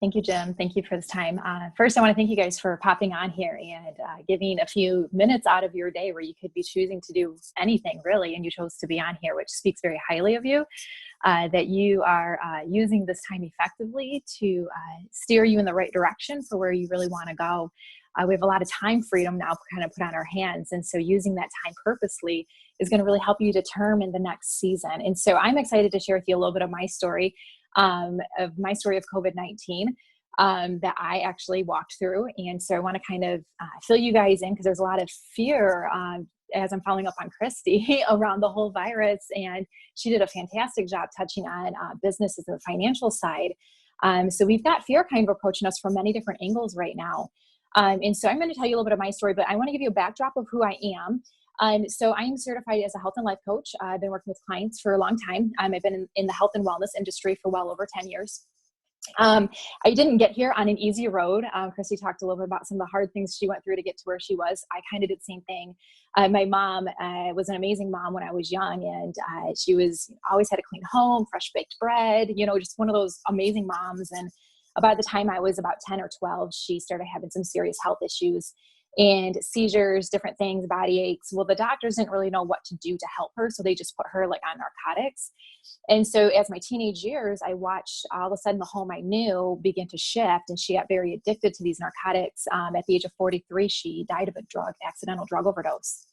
Thank you, Jim. Thank you for this time. First, I want to thank you guys for popping on here and giving a few minutes out of your day where you could be choosing to do anything really, and you chose to be on here, which speaks very highly of you, that you are using this time effectively to steer you in the right direction for where you really want to go. We have a lot of time freedom now kind of put on our hands, and so using that time purposely is going to really help you determine the next season. And so I'm excited to share with you a little bit of my story of COVID-19 that I actually walked through. And so I want to kind of fill you guys in because there's a lot of fear as I'm following up on Christy around the whole virus. And she did a fantastic job touching on businesses and the financial side. So we've got fear kind of approaching us from many different angles right now. And so I'm going to tell you a little bit of my story, but I want to give you a backdrop of who I am. So I am certified as a health and life coach. I've been working with clients for a long time. I've been in the health and wellness industry for well over 10 years. I didn't get here on an easy road. Christy talked a little bit about some of the hard things she went through to get to where she was. I kind of did the same thing. My mom was an amazing mom when I was young, and she was always had a clean home, fresh baked bread, just one of those amazing moms. And by the time I was about 10 or 12, she started having some serious health issues and seizures, different things, body aches. Well, the doctors didn't really know what to do to help her. So they just put her on narcotics. And so as my teenage years, I watched all of a sudden the home I knew begin to shift, and she got very addicted to these narcotics. At the age of 43, she died of a accidental drug overdose.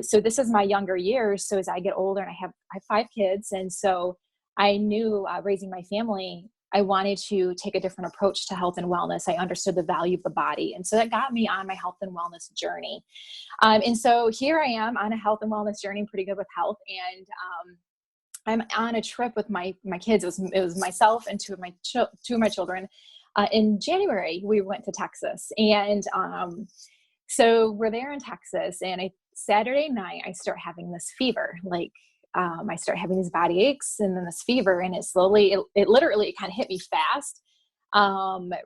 So this is my younger years. So as I get older, and I have 5 kids. And so I knew raising my family, I wanted to take a different approach to health and wellness. I understood the value of the body. And so that got me on my health and wellness journey. And so here I am on a health and wellness journey, pretty good with health. And I'm on a trip with my kids. It was myself and two of my children. In January, we went to Texas. And so we're there in Texas. And Saturday night, I start having this fever, I start having these body aches and then this fever, and it literally kind of hit me fast,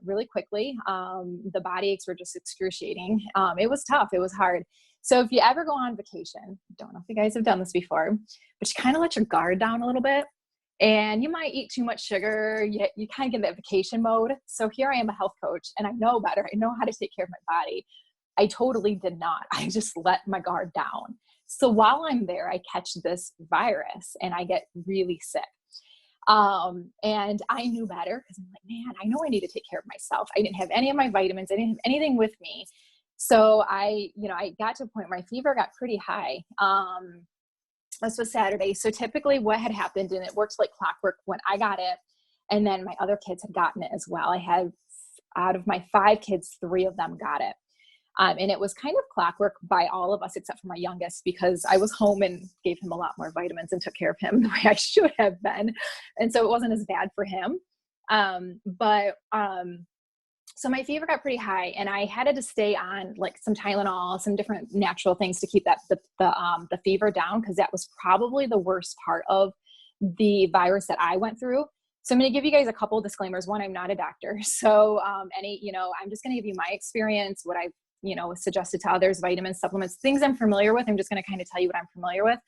really quickly. The body aches were just excruciating. It was tough. It was hard. So if you ever go on vacation, don't know if you guys have done this before, but you kind of let your guard down a little bit, and you might eat too much sugar. You kind of get in that vacation mode. So here I am, a health coach, and I know better. I know how to take care of my body. I totally did not. I just let my guard down. So while I'm there, I catch this virus and I get really sick. And I knew better because I'm like, man, I know I need to take care of myself. I didn't have any of my vitamins. I didn't have anything with me. So I got to a point where my fever got pretty high. This was Saturday. So typically what had happened, and it works like clockwork, when I got it, and then my other kids had gotten it as well. I had, out of my 5 kids, 3 of them got it. And it was kind of clockwork by all of us, except for my youngest, because I was home and gave him a lot more vitamins and took care of him the way I should have been. And so it wasn't as bad for him. So my fever got pretty high, and I had to stay on some Tylenol, some different natural things to keep the fever down, because that was probably the worst part of the virus that I went through. So I'm going to give you guys a couple of disclaimers. One, I'm not a doctor. So I'm just going to give you my experience, what I've suggested to others, vitamins, supplements, things I'm familiar with. I'm just going to kind of tell you what I'm familiar with.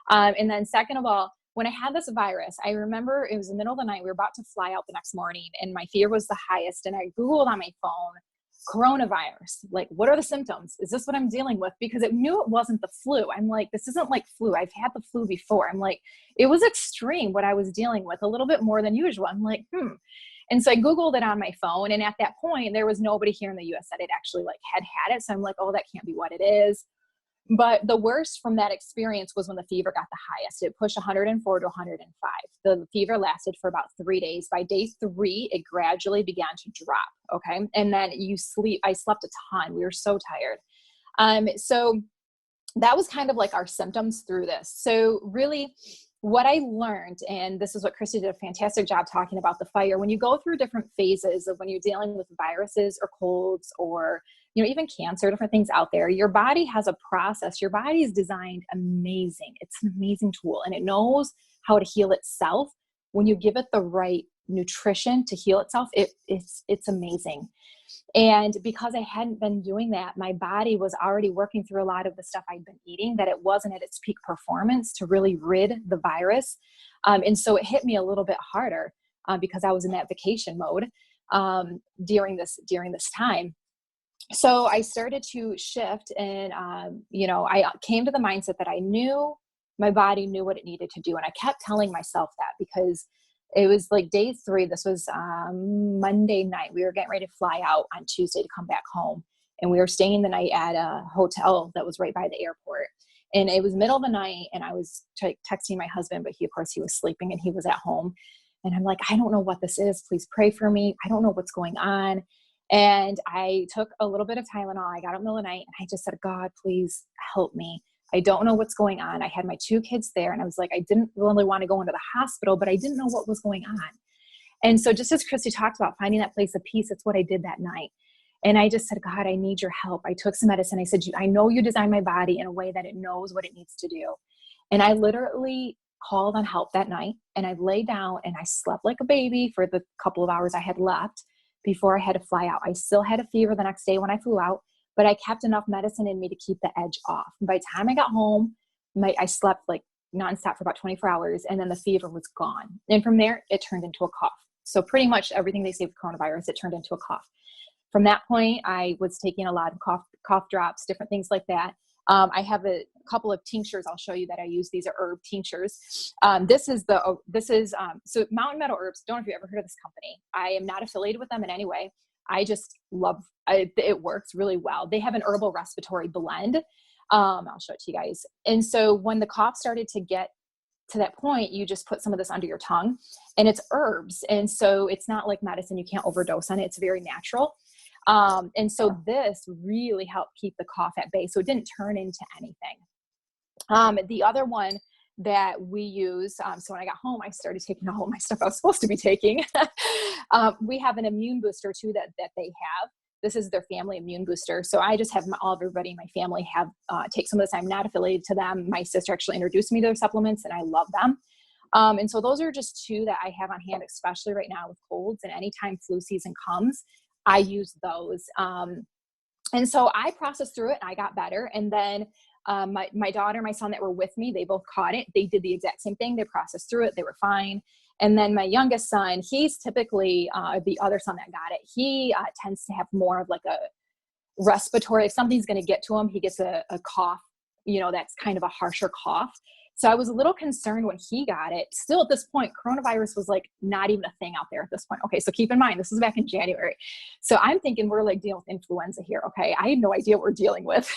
And then second of all, when I had this virus, I remember it was the middle of the night. We were about to fly out the next morning, and my fever was the highest. And I Googled on my phone, coronavirus. What are the symptoms? Is this what I'm dealing with? Because it knew it wasn't the flu. I'm like, this isn't like flu. I've had the flu before. I'm like, it was extreme what I was dealing with, a little bit more than usual. I'm like, And so I Googled it on my phone. And at that point, there was nobody here in the US that had actually had it. So I'm like, oh, that can't be what it is. But the worst from that experience was when the fever got the highest. It pushed 104 to 105. The fever lasted for about 3 days. By day 3, it gradually began to drop. Okay. And then I slept a ton. We were so tired. So that was kind of our symptoms through this. So really, what I learned, and this is what Christy did a fantastic job talking about, the fire, when you go through different phases of when you're dealing with viruses or colds or, even cancer, different things out there, your body has a process. Your body is designed amazing. It's an amazing tool, and it knows how to heal itself. When you give it the right nutrition to heal itself, it's amazing. And because I hadn't been doing that, my body was already working through a lot of the stuff I'd been eating, that it wasn't at its peak performance to really rid the virus. And so it hit me a little bit harder because I was in that vacation mode. during this time. So I started to shift, and, I came to the mindset that I knew my body knew what it needed to do. And I kept telling myself that, because it was like day 3. This was Monday night. We were getting ready to fly out on Tuesday to come back home. And we were staying the night at a hotel that was right by the airport. And it was middle of the night, and I was texting my husband, but of course he was sleeping and he was at home. And I'm like, I don't know what this is. Please pray for me. I don't know what's going on. And I took a little bit of Tylenol. I got up in the middle of the night, and I just said, God, please help me. I don't know what's going on. I had my 2 kids there, and I was like, I didn't really want to go into the hospital, but I didn't know what was going on. And so just as Christy talked about finding that place of peace, that's what I did that night. And I just said, God, I need your help. I took some medicine. I said, I know you designed my body in a way that it knows what it needs to do. And I literally called on help that night, and I lay down and I slept like a baby for the couple of hours I had left before I had to fly out. I still had a fever the next day when I flew out, but I kept enough medicine in me to keep the edge off. And by the time I got home, I slept like nonstop for about 24 hours, and then the fever was gone. And from there, it turned into a cough. So pretty much everything they say with coronavirus, it turned into a cough. From that point, I was taking a lot of cough drops, different things like that. I have a couple of tinctures I'll show you that I use. These are herb tinctures. So Mountain Meadow Herbs. Don't know if you ever heard of this company. I am not affiliated with them in any way. I just love it. Works really well. They have an herbal respiratory blend. I'll show it to you guys. And so when the cough started to get to that point, you just put some of this under your tongue, and it's herbs. And so it's not like medicine. You can't overdose on it. It's very natural. And so this really helped keep the cough at bay. So it didn't turn into anything. The other one that we use, so when I got home, I started taking all my stuff I was supposed to be taking. We have an immune booster too that they have. This is their family immune booster. So I just have everybody in my family take some of this. I'm not affiliated to them. My sister actually introduced me to their supplements, and I love them. And so those are just 2 that I have on hand, especially right now with colds, and anytime flu season comes, I use those. And so I processed through it, and I got better. And then my daughter and my son that were with me, they both caught it. They did the exact same thing. They processed through it. They were fine. And then my youngest son, he's typically the other son that got it. He tends to have more of like a respiratory. If something's going to get to him, he gets a cough, that's kind of a harsher cough. So I was a little concerned when he got it. Still at this point, coronavirus was like not even a thing out there at this point. Okay, so keep in mind, this was back in January. So I'm thinking we're like dealing with influenza here. Okay, I had no idea what we're dealing with.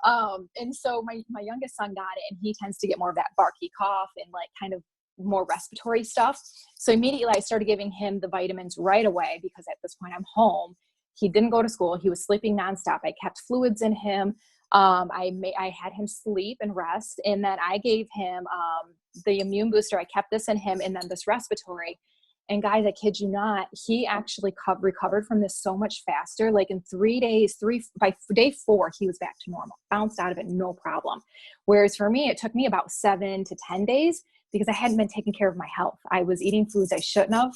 And so my youngest son got it, and he tends to get more of that barky cough and like kind of more respiratory stuff. So immediately I started giving him the vitamins right away, because at this point I'm home. He didn't go to school. He was sleeping nonstop. I kept fluids in him. I had him sleep and rest, and then I gave him the immune booster. I kept this in him, and then this respiratory. And guys, I kid you not, he actually recovered from this so much faster. Like in 3 days, by day 4, he was back to normal, bounced out of it, no problem. Whereas for me, it took me about 7 to 10 days because I hadn't been taking care of my health. I was eating foods I shouldn't have.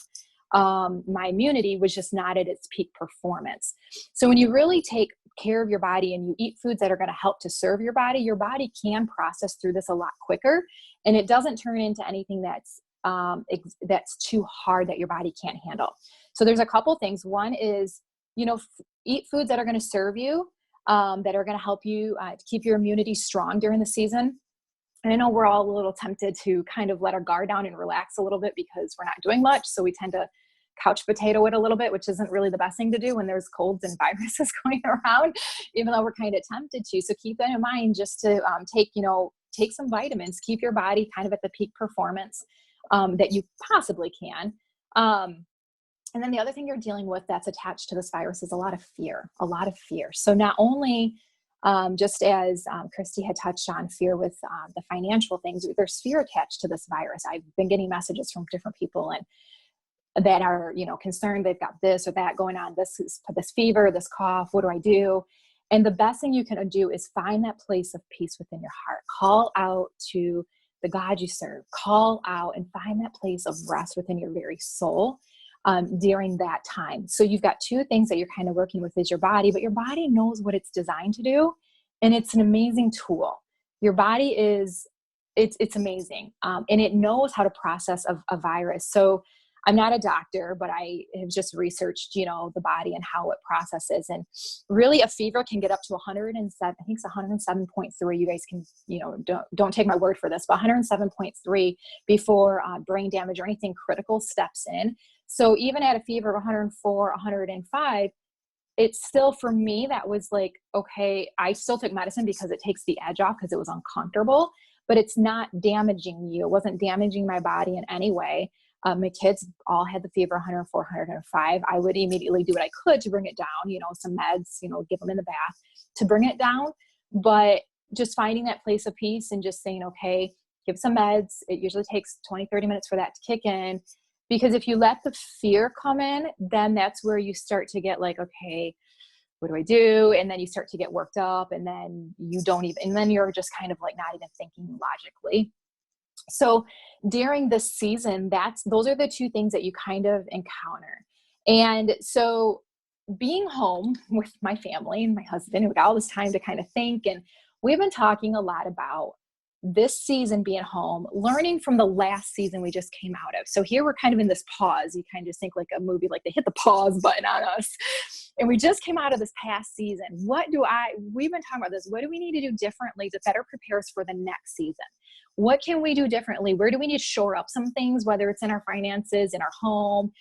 My immunity was just not at its peak performance. So when you really take care of your body and you eat foods that are going to help to serve your body can process through this a lot quicker, and it doesn't turn into anything that's too hard that your body can't handle. So there's a couple things. One is, eat foods that are going to serve you, that are going to help you to keep your immunity strong during the season. And I know we're all a little tempted to kind of let our guard down and relax a little bit because we're not doing much. So we tend to couch potato it a little bit, which isn't really the best thing to do when there's colds and viruses going around, even though we're kind of tempted to. So keep that in mind, just to take some vitamins, keep your body kind of at the peak performance that you possibly can. And then the other thing you're dealing with that's attached to this virus is a lot of fear. So not only just as Christy had touched on fear with the financial things, there's fear attached to this virus. I've been getting messages from different people and that are, concerned they've got this or that going on, this fever, this cough, what do I do? And the best thing you can do is find that place of peace within your heart. Call out to the God you serve. Call out and find that place of rest within your very soul during that time. So you've got 2 things that you're kind of working with is your body, but your body knows what it's designed to do. And it's an amazing tool. Your body it's amazing. And it knows how to process a virus. So I'm not a doctor, but I have just researched, the body and how it processes. And really a fever can get up to 107, I think it's 107.3. You guys can, don't take my word for this, but 107.3 before brain damage or anything critical steps in. So even at a fever of 104, 105, it's still, for me, that was like, okay, I still took medicine because it takes the edge off because it was uncomfortable, but it's not damaging you. It wasn't damaging my body in any way. My kids all had the fever, 104, 105. I would immediately do what I could to bring it down, some meds, give them in the bath to bring it down. But just finding that place of peace and just saying, okay, give some meds. It usually takes 20, 30 minutes for that to kick in. Because if you let the fear come in, then that's where you start to get like, okay, what do I do? And then you start to get worked up, and then and then you're just kind of like not even thinking logically. So during this season, those are the two things that you kind of encounter. And so being home with my family and my husband, we got all this time to kind of think, and we've been talking a lot about this season being home, learning from the last season we just came out of. So here we're kind of in this pause. You kind of just think like a movie, like they hit the pause button on us. And we just came out of this past season. We've been talking about this. What do we need to do differently to better prepare us for the next season? What can we do differently? Where do we need to shore up some things, whether it's in our finances, in our home,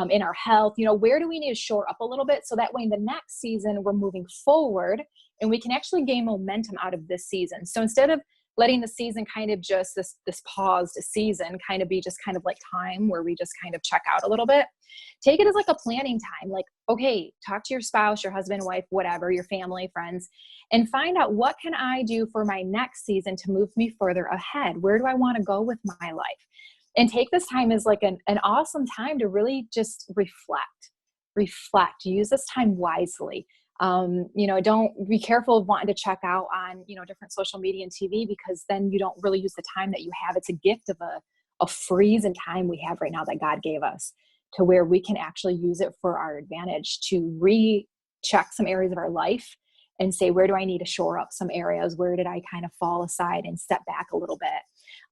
in our health? Where do we need to shore up a little bit so that way in the next season we're moving forward and we can actually gain momentum out of this season. So instead of letting the season kind of just this paused season kind of be just kind of like time where we just kind of check out a little bit, take it as like a planning time. Like, okay, talk to your spouse, your husband, wife, whatever, your family, friends, and find out what can I do for my next season to move me further ahead? Where do I want to go with my life? And take this time as like an awesome time to really just reflect, use this time wisely. Don't be careful of wanting to check out on, different social media and TV, because then you don't really use the time that you have. It's a gift of a freeze in time we have right now that God gave us, to where we can actually use it for our advantage to recheck some areas of our life and say, where do I need to shore up some areas? Where did I kind of fall aside and step back a little bit?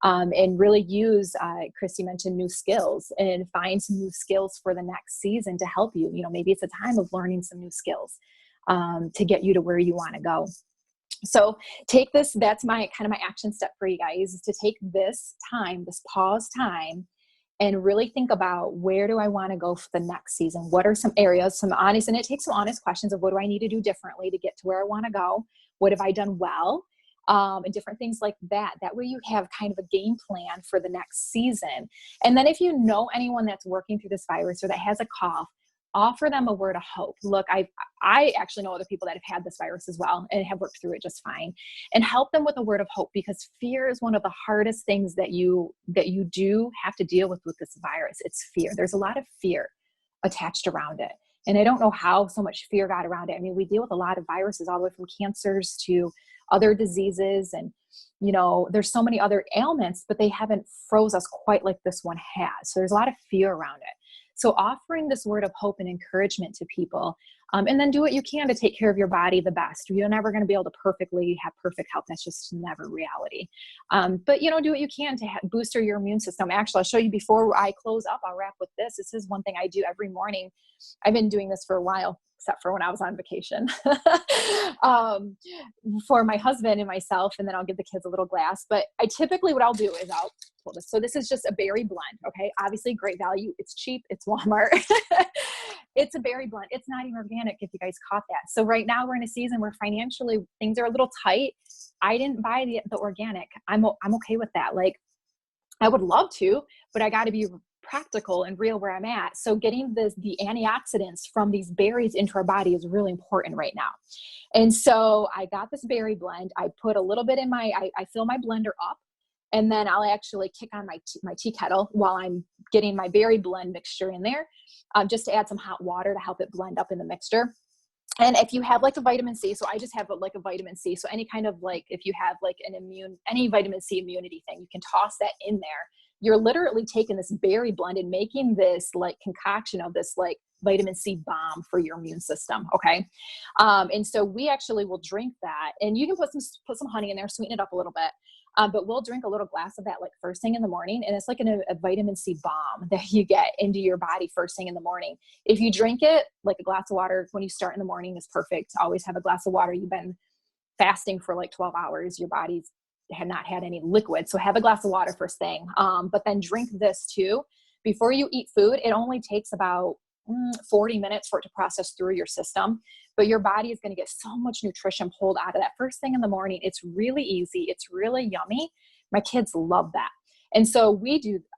And really use, Christy mentioned new skills, and find some new skills for the next season to help you. Maybe it's a time of learning some new skills to get you to where you want to go. So take this, that's my action step for you guys, is to take this time, this pause time, and really think about, where do I want to go for the next season? What are some areas, and it takes some honest questions of, what do I need to do differently to get to where I want to go? What have I done well? And different things like that. That way you have kind of a game plan for the next season. And then if you know anyone that's working through this virus or that has a cough, offer them a word of hope. Look, I actually know other people that have had this virus as well and have worked through it just fine, and help them with a word of hope, because fear is one of the hardest things that you do have to deal with this virus. It's fear. There's a lot of fear attached around it. And I don't know how so much fear got around it. I mean, we deal with a lot of viruses, all the way from cancers to other diseases. And, there's so many other ailments, but they haven't froze us quite like this one has. So there's a lot of fear around it. So offering this word of hope and encouragement to people, and then do what you can to take care of your body the best. You're never going to be able to perfectly have perfect health. That's just never reality. But, do what you can to boost your immune system. Actually, I'll show you before I close up. I'll wrap with this. This is one thing I do every morning. I've been doing this for a while, except for when I was on vacation, for my husband and myself, and then I'll give the kids a little glass. But what I'll do is so this is just a berry blend. Okay. Obviously great value. It's cheap. It's Walmart. It's a berry blend. It's not even organic, if you guys caught that. So right now we're in a season where financially things are a little tight. I didn't buy the organic. I'm okay with that. Like, I would love to, but I got to be practical and real where I'm at. So getting the antioxidants from these berries into our body is really important right now. And so I got this berry blend. I put a little bit in I fill my blender up, and then I'll actually kick on my tea kettle while I'm getting my berry blend mixture in there, just to add some hot water to help it blend up in the mixture. And if you have like a vitamin C, so I just have like a vitamin C. So any kind of if you have like any vitamin C immunity thing, you can toss that in there. You're literally taking this berry blend and making this like concoction of this like vitamin C bomb for your immune system. Okay. And so we actually will drink that, and you can put some honey in there, sweeten it up a little bit. But we'll drink a little glass of that like first thing in the morning. And it's like a vitamin C bomb that you get into your body first thing in the morning. If you drink it, like a glass of water when you start in the morning is perfect. Always have a glass of water. You've been fasting for like 12 hours. Your body's had not had any liquid. So have a glass of water first thing. But then drink this too. Before you eat food, it only takes about 40 minutes for it to process through your system, but your body is going to get so much nutrition pulled out of that first thing in the morning. It's really easy. It's really yummy. My kids love that. And so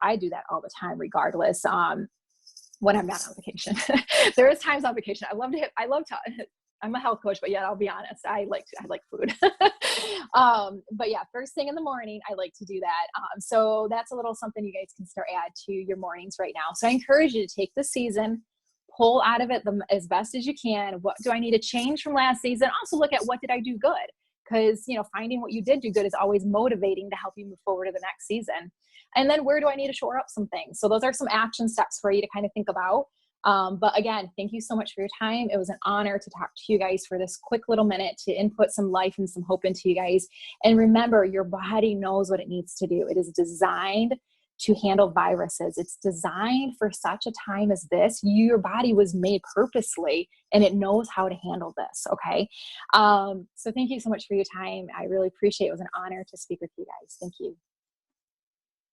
I do that all the time, regardless. When I'm not on vacation, there is times on vacation. I'm a health coach, but yet I'll be honest, I like food. But yeah, first thing in the morning, I like to do that. So that's a little something you guys can start add to your mornings right now. So I encourage you to take the season, pull out of it as best as you can. What do I need to change from last season? Also look at what did I do good? Because, finding what you did do good is always motivating to help you move forward to the next season. And then where do I need to shore up some things? So those are some action steps for you to kind of think about. But again, thank you so much for your time. It was an honor to talk to you guys for this quick little minute to input some life and some hope into you guys. And remember, your body knows what it needs to do. It is designed to handle viruses. It's designed for such a time as this. Your body was made purposely and it knows how to handle this. Okay. So thank you so much for your time. I really appreciate it. It was an honor to speak with you guys. Thank you.